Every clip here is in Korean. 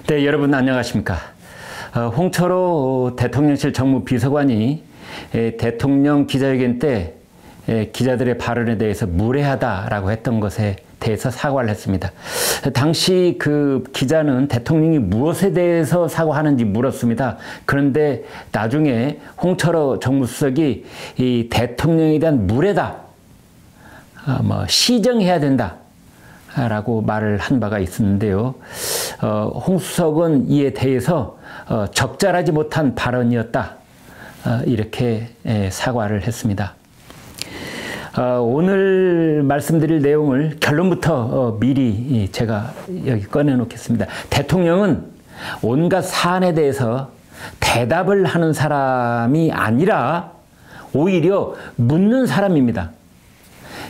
네, 여러분 안녕하십니까. 홍철호 대통령실 정무비서관이 대통령 기자회견 때 기자들의 발언에 대해서 무례하다라고 했던 것에 대해서 사과를 했습니다. 당시 그 기자는 대통령이 무엇에 대해서 사과하는지 물었습니다. 그런데 나중에 홍철호 정무수석이 이 대통령에 대한 무례다, 시정해야 된다 라고 말을 한 바가 있었는데요. 홍 수석은 이에 대해서 적절하지 못한 발언이었다, 이렇게 사과를 했습니다. 오늘 말씀드릴 내용을 결론부터 미리 제가 여기 꺼내놓겠습니다. 대통령은 온갖 사안에 대해서 대답을 하는 사람이 아니라 오히려 묻는 사람입니다.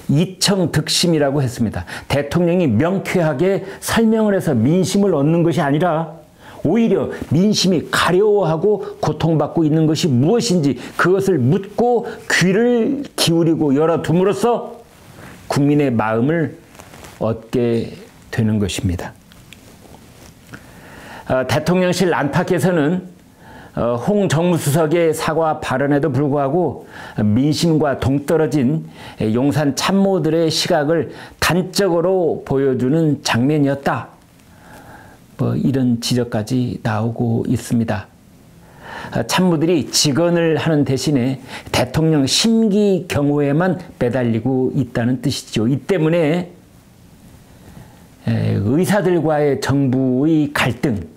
이청득심이라고 했습니다. 대통령이 명쾌하게 설명을 해서 민심을 얻는 것이 아니라 오히려 민심이 가려워하고 고통받고 있는 것이 무엇인지 그것을 묻고 귀를 기울이고 열어둠으로써 국민의 마음을 얻게 되는 것입니다. 대통령실 안팎에서는 홍 정무수석의 사과 발언에도 불구하고 민심과 동떨어진 용산 참모들의 시각을 단적으로 보여주는 장면이었다, 이런 지적까지 나오고 있습니다. 참모들이 직언을 하는 대신에 대통령 심기 경호에만 매달리고 있다는 뜻이죠. 이 때문에 의사들과의 정부의 갈등이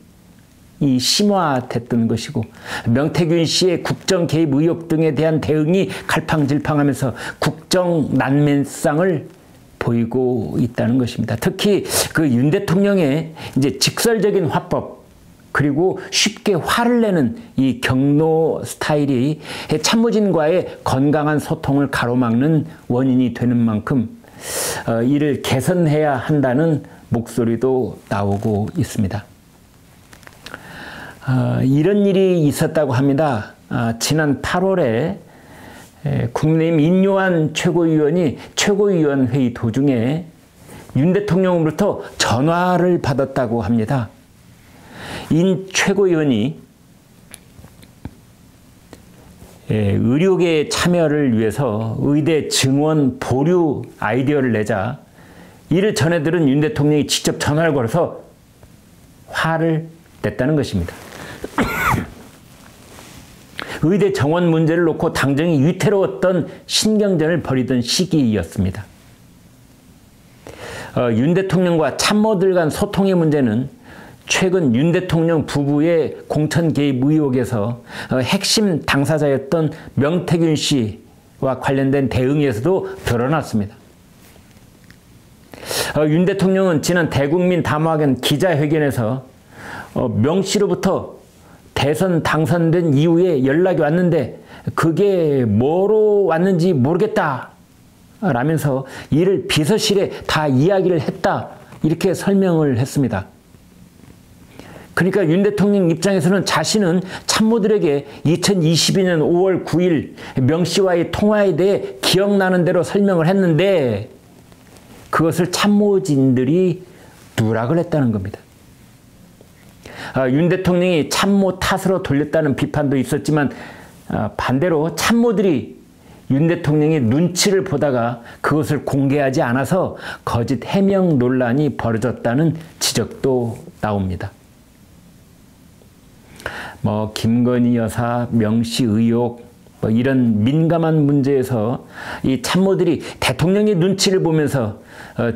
심화됐던 것이고, 명태균 씨의 국정 개입 의혹 등에 대한 대응이 갈팡질팡하면서 국정 난맨상을 보이고 있다는 것입니다. 특히 그 윤 대통령의 이제 직설적인 화법, 그리고 쉽게 화를 내는 이 경로 스타일이 참모진과의 건강한 소통을 가로막는 원인이 되는 만큼 이를 개선해야 한다는 목소리도 나오고 있습니다. 이런 일이 있었다고 합니다. 지난 8월에 국민의힘 인요한 최고위원이 최고위원 회의 도중에 윤 대통령으로부터 전화를 받았다고 합니다. 인 최고위원이 의료계 참여를 위해서 의대 증원 보류 아이디어를 내자 이를 전해 들은 윤 대통령이 직접 전화를 걸어서 화를 냈다는 것입니다. 의대 정원 문제를 놓고 당정이 위태로웠던 신경전을 벌이던 시기였습니다. 윤 대통령과 참모들 간 소통의 문제는 최근 윤 대통령 부부의 공천 개입 의혹에서 핵심 당사자였던 명태균 씨와 관련된 대응에서도 드러났습니다. 윤 대통령은 지난 대국민 담화관 기자회견에서 명 씨로부터 대선 당선된 이후에 연락이 왔는데 그게 뭐로 왔는지 모르겠다 라면서 이를 비서실에 다 이야기를 했다, 이렇게 설명을 했습니다. 그러니까 윤 대통령 입장에서는 자신은 참모들에게 2022년 5월 9일 명 씨와의 통화에 대해 기억나는 대로 설명을 했는데 그것을 참모진들이 누락을 했다는 겁니다. 윤 대통령이 참모 탓으로 돌렸다는 비판도 있었지만 반대로 참모들이 윤 대통령의 눈치를 보다가 그것을 공개하지 않아서 거짓 해명 논란이 벌어졌다는 지적도 나옵니다. 김건희 여사, 명씨 의혹, 이런 민감한 문제에서 이 참모들이 대통령의 눈치를 보면서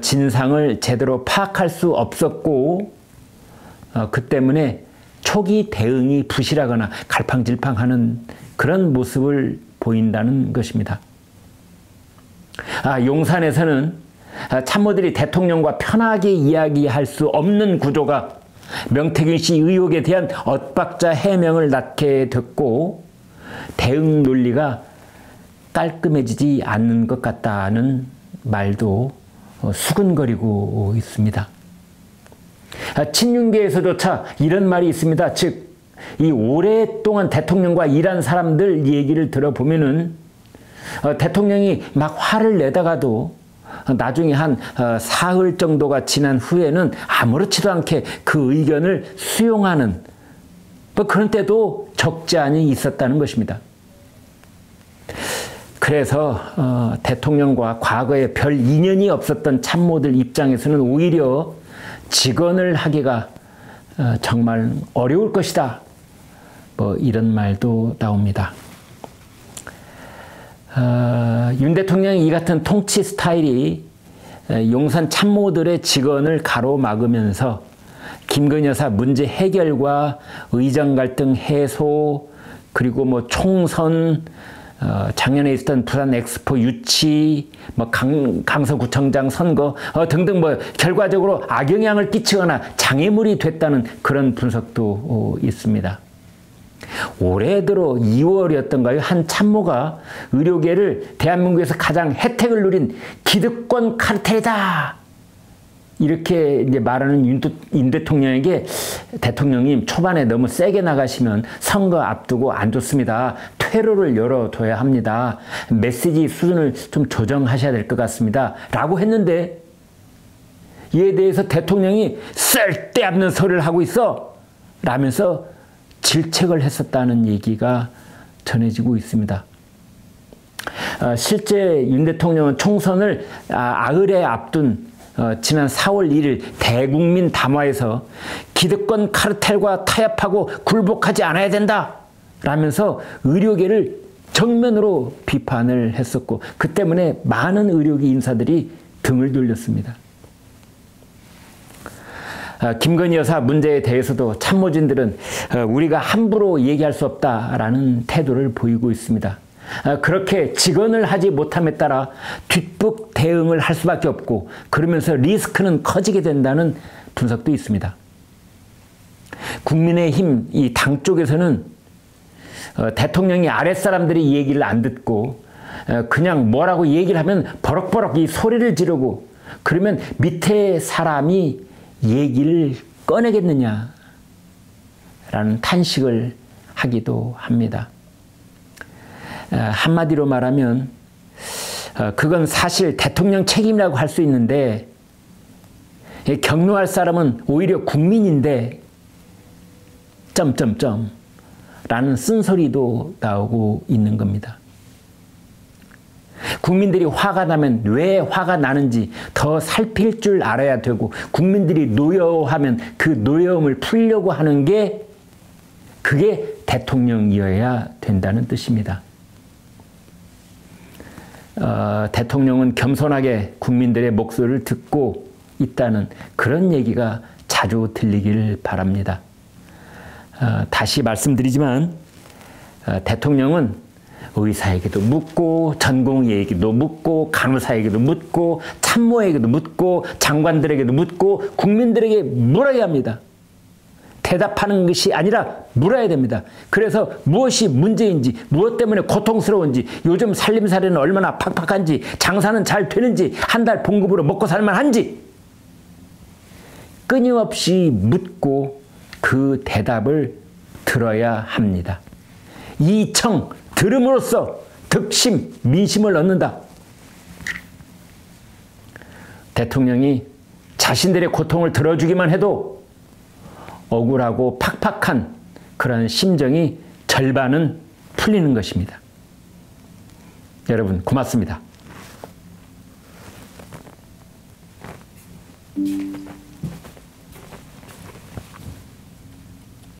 진상을 제대로 파악할 수 없었고, 그 때문에 초기 대응이 부실하거나 갈팡질팡하는 그런 모습을 보인다는 것입니다. 용산에서는 참모들이 대통령과 편하게 이야기할 수 없는 구조가 명태균 씨 의혹에 대한 엇박자 해명을 낳게 됐고, 대응 논리가 깔끔해지지 않는 것 같다는 말도 수근거리고 있습니다. 친윤계에서조차 이런 말이 있습니다. 즉, 이 오랫동안 대통령과 일한 사람들 얘기를 들어보면은 대통령이 막 화를 내다가도 나중에 한 사흘 정도가 지난 후에는 아무렇지도 않게 그 의견을 수용하는 뭐 그런 때도 적지 않이 있었다는 것입니다. 그래서 대통령과 과거에 별 인연이 없었던 참모들 입장에서는 오히려 직언을 하기가 정말 어려울 것이다. 뭐 이런 말도 나옵니다. 윤 대통령의 이 같은 통치 스타일이 용산 참모들의 직언을 가로막으면서 김건희 여사 문제 해결과 의정 갈등 해소, 그리고 뭐 총선, 작년에 있었던 부산 엑스포 유치, 뭐 강서구청장 선거 등등 뭐 결과적으로 악영향을 끼치거나 장애물이 됐다는 그런 분석도 있습니다. 올해 들어 2월이었던가요? 한 참모가 의료계를 대한민국에서 가장 혜택을 누린 기득권 카르텔이다. 이렇게 이제 말하는 윤 대통령에게 대통령님 초반에 너무 세게 나가시면 선거 앞두고 안 좋습니다. 퇴로를 열어둬야 합니다. 메시지 수준을 좀 조정하셔야 될 것 같습니다. 라고 했는데 이에 대해서 대통령이 쓸데없는 소리를 하고 있어. 라면서 질책을 했었다는 얘기가 전해지고 있습니다. 실제 윤 대통령은 총선을 아흘에 앞둔 지난 4월 1일 대국민 담화에서 기득권 카르텔과 타협하고 굴복하지 않아야 된다 라면서 의료계를 정면으로 비판을 했었고 그 때문에 많은 의료계 인사들이 등을 돌렸습니다. 김건희 여사 문제에 대해서도 참모진들은 우리가 함부로 얘기할 수 없다라는 태도를 보이고 있습니다. 그렇게 직언을 하지 못함에 따라 뒷북 대응을 할 수밖에 없고 그러면서 리스크는 커지게 된다는 분석도 있습니다. 국민의힘 이 당 쪽에서는 대통령이 아랫사람들이 얘기를 안 듣고 그냥 뭐라고 얘기를 하면 버럭버럭 이 소리를 지르고 그러면 밑에 사람이 얘기를 꺼내겠느냐라는 탄식을 하기도 합니다. 한마디로 말하면 그건 사실 대통령 책임이라고 할 수 있는데 격려할 사람은 오히려 국민인데 점점점 라는 쓴소리도 나오고 있는 겁니다. 국민들이 화가 나면 왜 화가 나는지 더 살필 줄 알아야 되고 국민들이 노여워하면 그 노여움을 풀려고 하는 게 그게 대통령이어야 된다는 뜻입니다. 대통령은 겸손하게 국민들의 목소리를 듣고 있다는 그런 얘기가 자주 들리길 바랍니다. 다시 말씀드리지만 대통령은 의사에게도 묻고 전공의에게도 묻고 간호사에게도 묻고 참모에게도 묻고 장관들에게도 묻고 국민들에게 물어야 합니다. 대답하는 것이 아니라 물어야 됩니다. 그래서 무엇이 문제인지 무엇 때문에 고통스러운지 요즘 살림살이는 얼마나 팍팍한지 장사는 잘 되는지 한 달 봉급으로 먹고 살만한지 끊임없이 묻고 그 대답을 들어야 합니다. 이 청 들음으로써 득심, 민심을 얻는다. 대통령이 자신들의 고통을 들어주기만 해도 억울하고 팍팍한 그런 심정이 절반은 풀리는 것입니다. 여러분 고맙습니다.